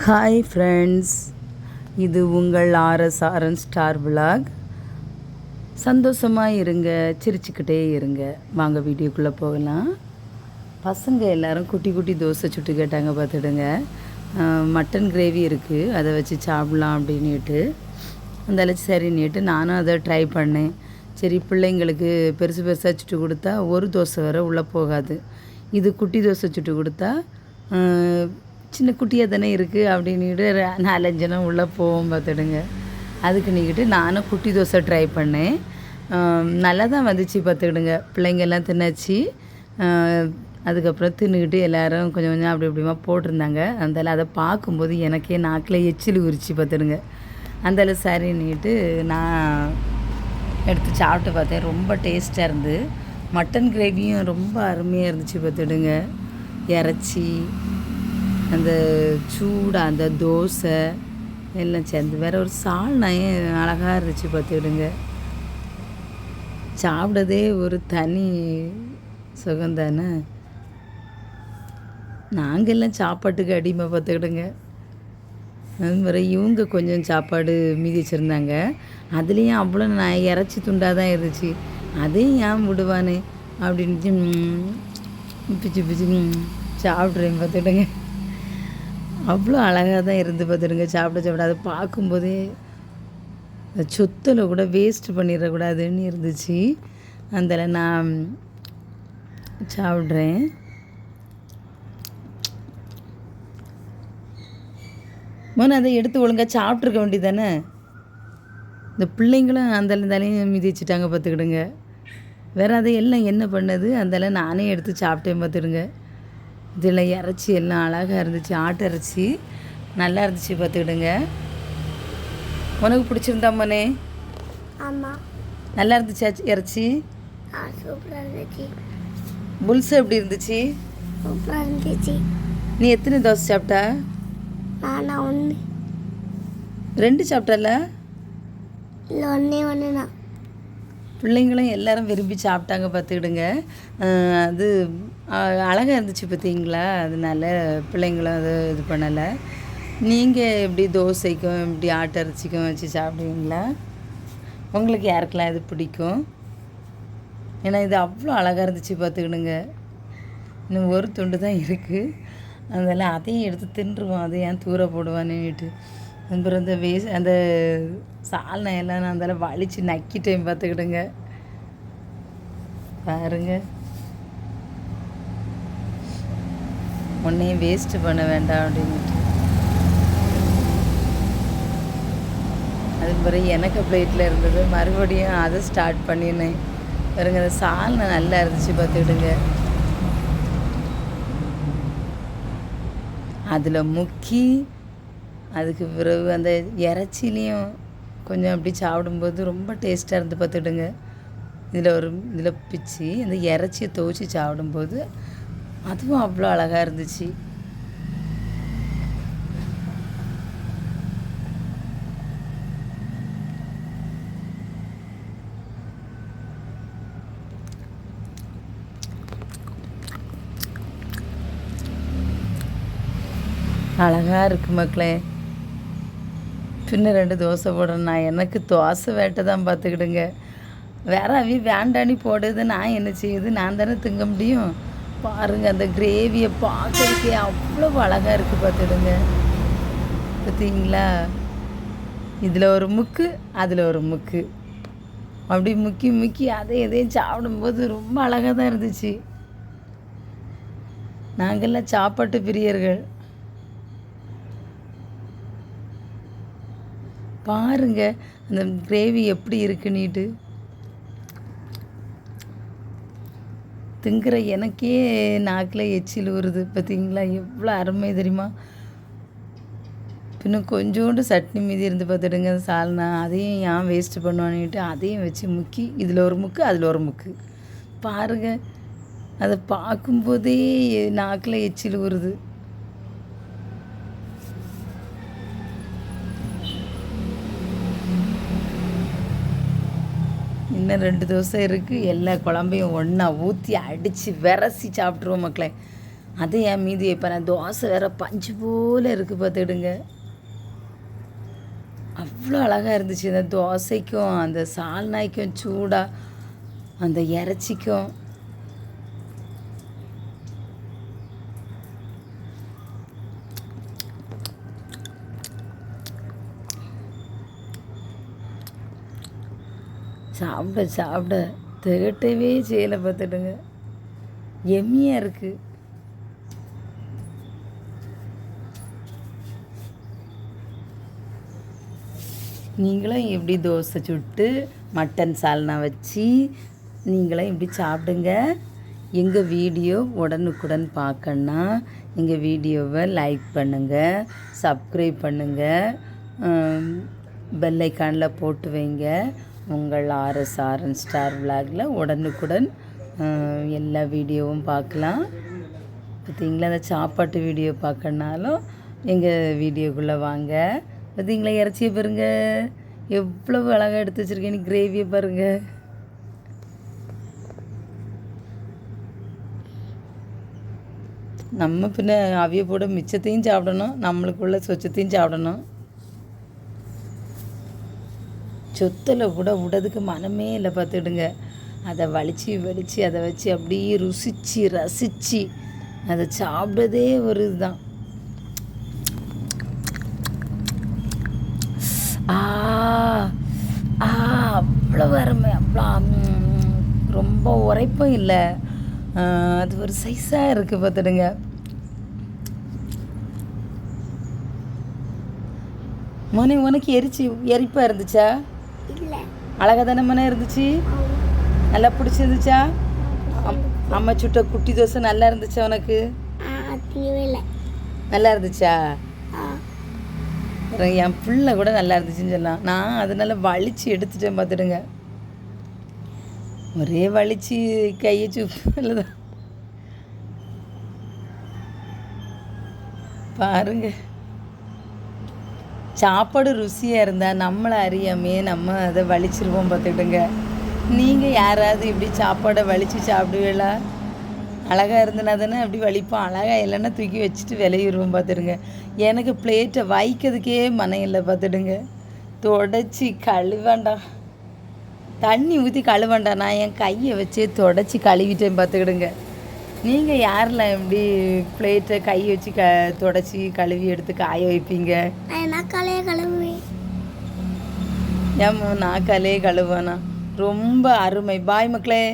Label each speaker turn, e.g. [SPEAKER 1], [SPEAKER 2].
[SPEAKER 1] Hi friends, இது உங்கள் ஆர்எஸ்ஆர்என் star vlog. சந்தோஷமாக இருங்க, சிரிச்சுக்கிட்டே இருங்க. வாங்க வீடியோக்குள்ளே போகலாம். பசங்க எல்லோரும் குட்டி குட்டி தோசை சுட்டு கேட்டாங்க. பார்த்துடுங்க, மட்டன் கிரேவி இருக்குது, அதை வச்சு சாப்பிட்லாம் அப்படின்னுட்டு அந்த சரின்னுட்டு நானும் அதை ட்ரை பண்ணேன். சரி, பிள்ளைங்களுக்கு பெருசு பெருசாக சுட்டு கொடுத்தா ஒரு தோசை வர உள்ளே போகாது. இது குட்டி தோசை சுட்டு கொடுத்தா சின்ன குட்டியாக தானே இருக்குது அப்படின்ட்டு 4-5 உள்ளே போவோம். பார்த்துடுங்க, அதுக்கு நீக்கிட்டு நானும் குட்டி தோசை ட்ரை பண்ணேன். நல்லா தான் வந்துச்சு. பார்த்துக்கிடுங்க, பிள்ளைங்கள்லாம் தின்னாச்சு. அதுக்கப்புறம் தின்னுக்கிட்டு எல்லோரும் கொஞ்சம் கொஞ்சம் அப்படி இப்படிமா போட்டிருந்தாங்க. அந்தால அதை பார்க்கும்போது எனக்கே நாக்கில் எச்சில் உரிச்சு. பார்த்துடுங்க, அந்தால சரின்னுட்டு நான் எடுத்து சாப்பிட்டு பார்த்தேன். ரொம்ப டேஸ்ட்டாக இருந்து. மட்டன் கிரேவியும் ரொம்ப அருமையாக இருந்துச்சு. பார்த்துடுங்க, இறைச்சி, அந்த சூடாக அந்த தோசை எல்லாம் சேர்ந்து வேறு ஒரு சால்னாயும் அழகாக இருந்துச்சு. பார்த்துக்கிடுங்க, சாப்பிடதே ஒரு தனி சுகந்தானே. நாங்கள் எல்லாம் சாப்பாட்டுக்கு அடிமை. பார்த்துக்கிடுங்க, அது மாதிரி இவங்க கொஞ்சம் சாப்பாடு மீதி வச்சுருந்தாங்க. அதுலேயும் அவ்வளோ நான் இறைச்சி துண்டாக தான் இருந்துச்சு. அதையும் ஏன் விடுவானே அப்படின்ட்டு பிச்சு பிச்சு சாப்பிட்றேன். பார்த்துக்கிடுங்க, அவ்வளோ அழகாக தான் இருந்து. பார்த்துடுங்க, சாப்பிட அதை பார்க்கும்போதே சொத்தில் கூட வேஸ்ட் பண்ணிடக்கூடாதுன்னு இருந்துச்சு. அதில் நான் சாப்பிட்றேன். மோன அதை எடுத்து ஒழுங்காக சாப்பிட்ருக்க வேண்டியது தானே. இந்த பிள்ளைங்களும் அந்தலையும் மிதி வச்சுட்டாங்க. பார்த்துக்கிடுங்க, வேறு அதை எல்லாம் என்ன பண்ணது, அந்தெல்லாம் நானே எடுத்து சாப்பிட்டேன். பார்த்துடுங்க, இதில் இறைச்சி எல்லாம் அழகாக இருந்துச்சு. ஆட்டு இறைச்சி நல்லா இருந்துச்சு. பார்த்துக்கிடுங்க, உனக்கு பிடிச்சிருந்தா மோனே?
[SPEAKER 2] ஆமாம்,
[SPEAKER 1] நல்லா இருந்துச்சா இறைச்சி?
[SPEAKER 2] சூப்பராக இருந்துச்சு.
[SPEAKER 1] புல்ஸ் எப்படி இருந்துச்சு?
[SPEAKER 2] சூப்பராக இருந்துச்சு.
[SPEAKER 1] நீ எத்தனை தோசை சாப்பிட்டா?
[SPEAKER 2] நான் 1.
[SPEAKER 1] 2 சாப்பிட்டல?
[SPEAKER 2] இல்லை, 1 தான்.
[SPEAKER 1] பிள்ளைங்களும் எல்லோரும் விரும்பி சாப்பிட்டாங்க. பார்த்துக்கிடுங்க, அது அழகாக இருந்துச்சு. பார்த்தீங்களா, அதனால பிள்ளைங்களும் அது இது பண்ணலை. நீங்கள் எப்படி தோசைக்கும் இப்படி ஆட்டு இறைச்சிக்கும் வச்சு சாப்பிடுவீங்களா? உங்களுக்கு யாருக்கெல்லாம் இது பிடிக்கும்? ஏன்னா இது அவ்வளோ அழகாக இருந்துச்சு. பார்த்துக்கிடுங்க, இன்னும் ஒரு துண்டு தான் இருக்குது. அதனால் அதையும் எடுத்து தின்றுவோம். அதை ஏன் தூர போடுவான்னுட்டு அப்புறம் இந்த அந்த சால்னை எல்லாம் நான் அதில் வலிச்சு நக்கிட்டேன். பார்த்துக்கிடுங்க, பாருங்க, ஒன்றையும் வேஸ்ட்டு பண்ண வேண்டாம் அப்படின்ட்டு. அது பிறகு எனக்கு பிளேட்டில் இருந்தது, மறுபடியும் அதை ஸ்டார்ட் பண்ணினேன். பாருங்க, அந்த சால்னை நல்லா இருந்துச்சு. பார்த்துக்கிடுங்க, அதில் முக்கி அதுக்கு பிறகு அந்த இறைச்சிலையும் கொஞ்சம் அப்படி சாப்பிடும்போது ரொம்ப டேஸ்ட்டாக இருந்து. பார்த்துடுங்க, இதில் பிச்சு அந்த இறைச்சியை துவச்சி சாப்பிடும்போது அதுவும் அவ்வளோ அழகாக இருந்துச்சு. அழகாக இருக்குது மக்களே. பின்ன 2 தோசை போடுறேன். நான் எனக்கு தோசை வேட்டை தான். பார்த்துக்கிடுங்க, வேற வேண்டானி போடுது, நான் என்ன செய்யுது? நான் தானே திங்க முடியும். பாருங்கள், அந்த கிரேவியை பார்க்கறதுக்கே அவ்வளோ அழகாக இருக்குது. பார்த்துடுங்க, பார்த்தீங்களா, இதில் ஒரு முக்கு, அதில் ஒரு முக்கு, அப்படி முக்கி முக்கி அதை எதையும் சாப்பிடும்போது ரொம்ப அழகாக தான் இருந்துச்சு. நாங்கள்லாம் சாப்பாட்டு பிரியர்கள். பாருங்க, அந்த கிரேவி எப்படி இருக்குன்னுட்டு திங்கிற எனக்கே நாக்கில் எச்சில் வருது. பார்த்தீங்களா, எவ்வளோ அருமை தெரியுமா. இன்னும் கொஞ்சோண்டு சட்னி மீதி இருந்து. பார்த்துடுங்க, சால்னா அதையும் ஏன் வேஸ்ட்டு பண்ணுவான்னுட்டு அதையும் வச்சு முக்கி இதில் ஒரு முக்கு, அதில் ஒரு முக்கு. பாருங்கள், அதை பார்க்கும்போதே நாக்கில் எச்சில் வருது. இன்னும் 2 தோசை இருக்குது. எல்லா குழம்பையும் ஒன்றா ஊற்றி அடித்து விரசி சாப்பிட்ருவோம் மக்களே. அதை ஏன் மீதி வைப்பேன். தோசை வேற பஞ்சு போல் இருக்குது பார்த்துடுங்க. அவ்வளோ அழகாக இருந்துச்சு. அந்த தோசைக்கும் அந்த சால்னாய்க்கும் சூடாக அந்த இறைச்சிக்கும். சாப்பிட சாப்பிட திகட்டவே செய்யலை பார்த்துடுங்க. எம்மியாக இருக்குது. நீங்களும் இப்படி தோசை சுட்டு மட்டன் சால்னா வச்சு நீங்களும் இப்படி சாப்பிடுங்க. எங்கள் வீடியோ உடனுக்குடன் பார்க்கணுன்னா எங்கள் வீடியோவை லைக் பண்ணுங்கள், சப்ஸ்கிரைப் பண்ணுங்கள், பெல் ஐக்கானில் போட்டு வைங்க. உங்கள் ஆர்எஸ்ஆர்என் ஸ்டார் விலாகில் உடனுக்குடன் எல்லா வீடியோவும் பார்க்கலாம். பார்த்தீங்களா, அந்த சாப்பாட்டு வீடியோ பார்க்கணுனாலும் எங்கள் வீடியோக்குள்ளே வாங்க. பார்த்தீங்களா, இறைச்சியை பாருங்க எவ்வளவு அழகாக எடுத்து வச்சுருக்கேன். கிரேவியை பாருங்கள். நம்ம பின்ன அவிய போட மிச்சத்தையும் சாப்பிடணும், நம்மளுக்குள்ள சொச்சத்தையும் சாப்பிடணும். சொத்தில் கூட விடதுக்கு மனமே இல்லை பார்த்துடுங்க. அதை வலிச்சு அதை வச்சு அப்படியே ருசித்து ரசித்து அதை சாப்பிட்றதே ஒரு இதுதான். அவ்வளோ அருமை, அவ்வளோ ரொம்ப உரைப்பும் இல்லை. அது ஒரு சைஸாக இருக்குது பார்த்துடுங்க. மோனே, உனக்கு எரிப்பாக இருந்துச்சா?
[SPEAKER 2] இல்லை.
[SPEAKER 1] அழகாக தானே மனே இருந்துச்சு? நல்லா பிடிச்சிருந்துச்சா? அம்மா சுட்ட குட்டி தோசை நல்லா இருந்துச்சா உனக்கு?
[SPEAKER 2] இல்லை.
[SPEAKER 1] நல்லா இருந்துச்சா? என் பிள்ளை கூட நல்லா இருந்துச்சுன்னு சொல்லலாம். நான் அதனால வலிச்சு எடுத்துட்டேன் பார்த்துடுங்க. ஒரே வலிச்சு கையை சுப்பதான் பாருங்க. சாப்பாடு ருசியாக இருந்தால் நம்மளை அறியாமே நம்ம அதை வலிச்சிருவோம் பார்த்துக்கிட்டுங்க. நீங்கள் யாராவது இப்படி சாப்பாடை வலித்து சாப்பிடுவீங்களா? அழகாக இருந்தனா தானே அப்படி வலிப்போம். அழகாக இல்லைன்னா தூக்கி வச்சுட்டு விளையிடுவோம் பார்த்துடுங்க. எனக்கு பிளேட்டை வைக்கிறதுக்கே மனம் இல்லை பார்த்துடுங்க. தொடச்சி கழுவாண்டா, தண்ணி ஊற்றி கழுவாண்டா, நான் என் கையை வச்சே தொடச்சி கழுவிட்டேன் பார்த்துக்கிடுங்க. நீங்கள் யாரெல்லாம் எப்படி பிளேட்டை கை வச்சு தொடச்சி கழுவி எடுத்து காய வைப்பீங்க?
[SPEAKER 2] நான் காலையே கழுவுவேன்.
[SPEAKER 1] ஏம்மா நான் காலையே கழுவானா? ரொம்ப அருமை. பாய் மக்களே.